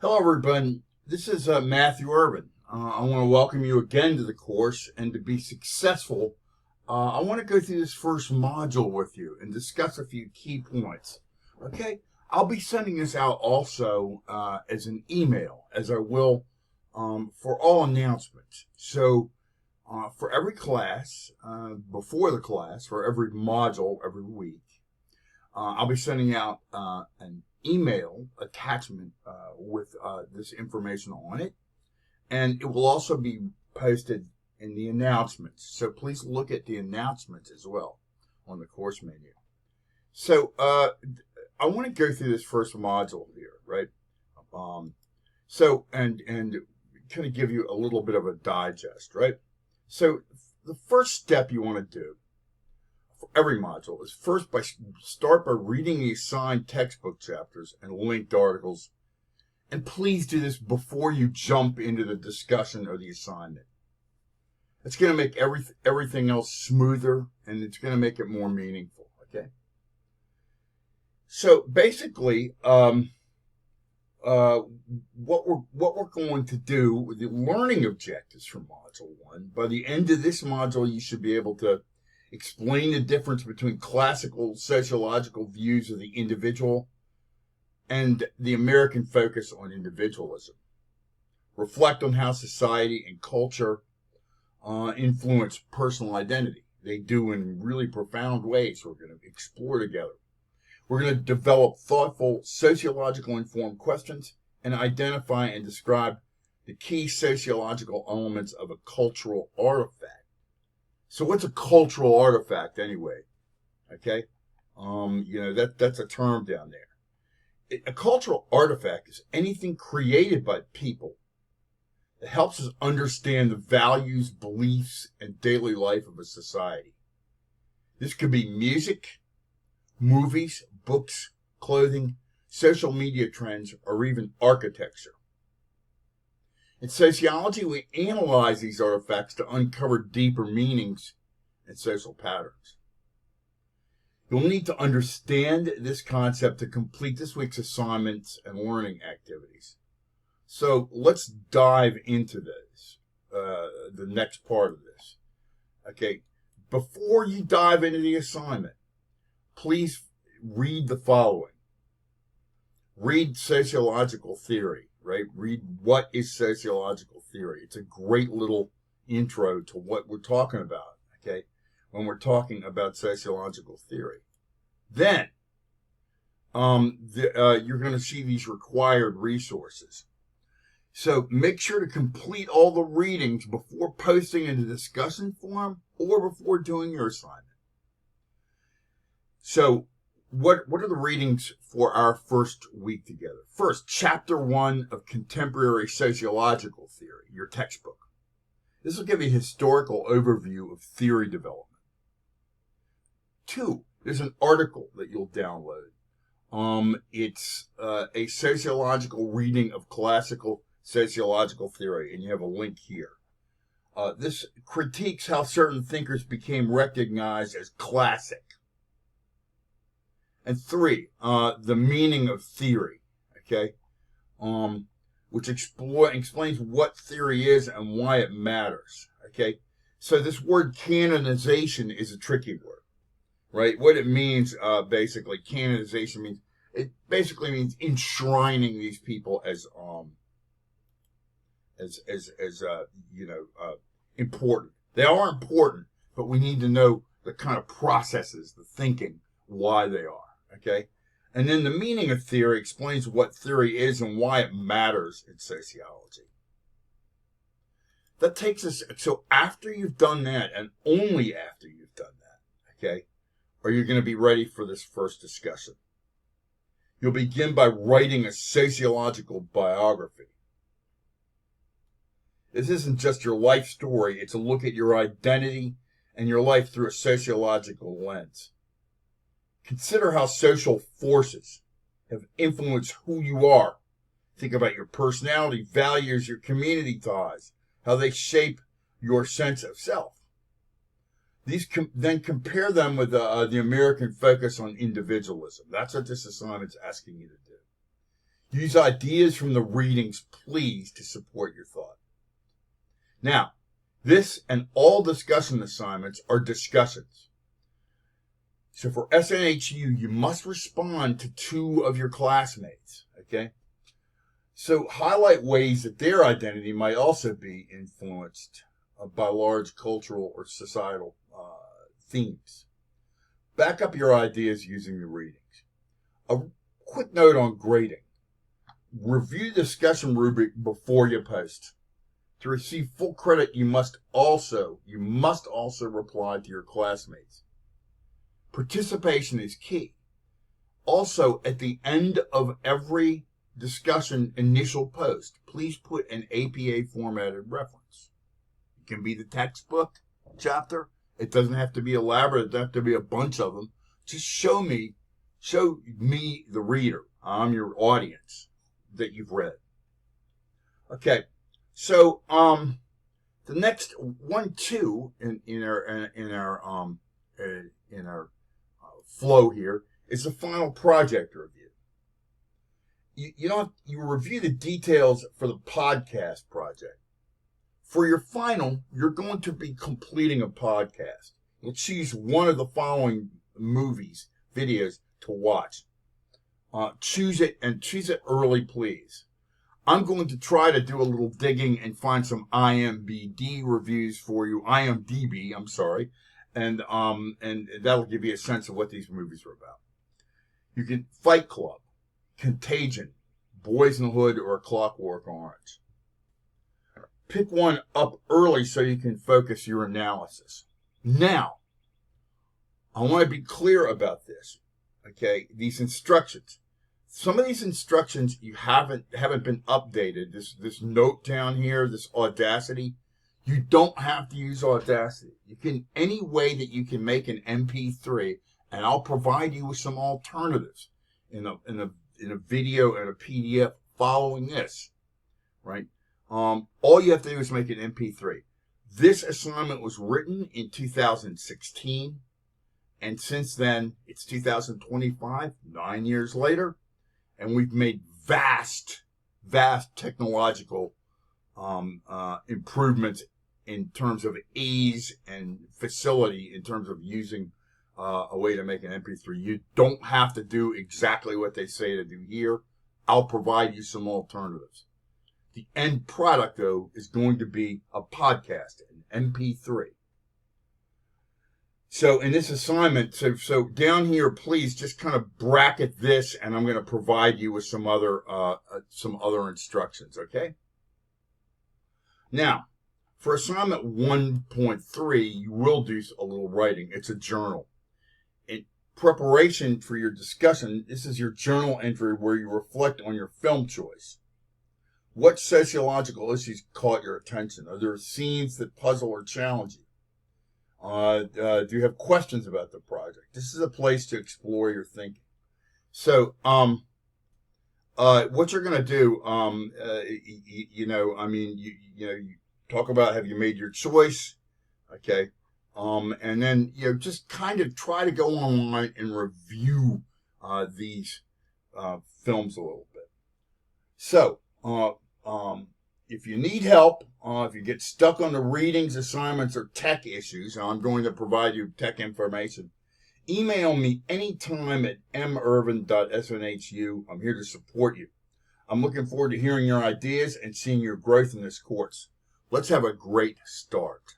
Hello, everyone. This is Matthew Irvin. I want to welcome you again to the course, and to be successful, I want to go through this first module with you and discuss a few key points. Okay, I'll be sending this out also as an email, as I will for all announcements. So, for every class, before the class, for every module every week, I'll be sending out an email attachment with this information on it, and it will also be posted in the announcements. So please look at the announcements as well on the course menu. So I want to go through this first module here, right? And kind of give you a little bit of a digest, right? So the first step you want to do for every module is start by reading the assigned textbook chapters and linked articles. And please do this before you jump into the discussion or the assignment. It's going to make everything else smoother, and it's going to make it more meaningful. Okay. So basically, what we're going to do with the learning objectives for Module 1. By the end of this module, you should be able to explain the difference between classical sociological views of the individual and the American focus on individualism. Reflect on how society and culture influence personal identity. They do in really profound ways we're going to explore together. We're going to develop thoughtful, sociological informed questions and identify and describe the key sociological elements of a cultural artifact. So what's a cultural artifact anyway? Okay. That's a term down there. A cultural artifact is anything created by people that helps us understand the values, beliefs, and daily life of a society. This could be music, movies, books, clothing, social media trends, or even architecture. In sociology, we analyze these artifacts to uncover deeper meanings and social patterns. You'll need to understand this concept to complete this week's assignments and learning activities. So let's dive into this, the next part of this. Okay, before you dive into the assignment, please read the following. Read sociological theory. Right? Read what is sociological theory. It's a great little intro to what we're talking about, okay, when we're talking about sociological theory. Then you're going to see these required resources. So make sure to complete all the readings before posting in the discussion forum or before doing your assignment. So what are the readings for our first week together? First, Chapter 1 of Contemporary Sociological Theory, your textbook. This will give you a historical overview of theory development. 2, there's an article that you'll download. It's a sociological reading of classical sociological theory, and you have a link here. This critiques how certain thinkers became recognized as classic. And 3, the meaning of theory, okay, which explains what theory is and why it matters, okay. So this word canonization is a tricky word, right? What it means, basically, canonization means, it basically means enshrining these people as important. They are important, but we need to know the kind of processes, the thinking, why they are. Okay, and then the meaning of theory explains what theory is and why it matters in sociology. That takes us, so after you've done that, and only after you've done that, okay, are you going to be ready for this first discussion. You'll begin by writing a sociological biography. This isn't just your life story, it's a look at your identity and your life through a sociological lens. Consider how social forces have influenced who you are. Think about your personality, values, your community ties, how they shape your sense of self. Then compare them with the American focus on individualism. That's what this assignment's asking you to do. Use ideas from the readings, please, to support your thought. Now, this and all discussion assignments are discussions. So for SNHU, you must respond to 2 of your classmates, okay? So highlight ways that their identity might also be influenced by large cultural or societal themes. Back up your ideas using the readings. A quick note on grading. Review the discussion rubric before you post. To receive full credit, you must also reply to your classmates. Participation is key. Also, at the end of every discussion initial post, please put an APA formatted reference. It can be the textbook chapter. It doesn't have to be elaborate. It doesn't have to be a bunch of them. Just show me, the reader. I'm your audience that you've read. Okay. So, the next 1, 2 in our flow here is the final project review. You review the details for the podcast project. For your final, you're going to be completing a podcast. You'll choose one of the following videos to watch. Choose it early, please. I'm going to try to do a little digging and find some IMDb reviews for you. IMDb, I'm sorry. And that'll give you a sense of what these movies are about. You can Fight Club, Contagion, Boys in the Hood, or Clockwork Orange. Pick one up early so you can focus your analysis. Now, I want to be clear about this. Okay, these instructions. Some of these instructions you haven't been updated. This note down here, this Audacity, you don't have to use Audacity. You can any way that you can make an MP3, and I'll provide you with some alternatives in a video and a PDF following this, right? All you have to do is make an MP3. This assignment was written in 2016, and since then it's 2025, 9 years later. And we've made vast technological improvements in terms of ease and facility in terms of using a way to make an MP3. You don't have to do exactly what they say to do here. I'll provide you some alternatives. The end product, though, is going to be a podcast, an MP3. So in this assignment, so down here, please just kind of bracket this, and I'm going to provide you with some other instructions. Okay. Now, for assignment 1.3, you will do a little writing. It's a journal. In preparation for your discussion, this is your journal entry where you reflect on your film choice. What sociological issues caught your attention? Are there scenes that puzzle or challenge you? Do you have questions about the project? This is a place to explore your thinking. So, what you're going to do, you talk about, have you made your choice? Okay. And then, just kind of try to go online and review, these, films a little bit. So, if you need help, if you get stuck on the readings, assignments, or tech issues, I'm going to provide you tech information. Email me anytime at mirvin.snhu. I'm here to support you. I'm looking forward to hearing your ideas and seeing your growth in this course. Let's have a great start.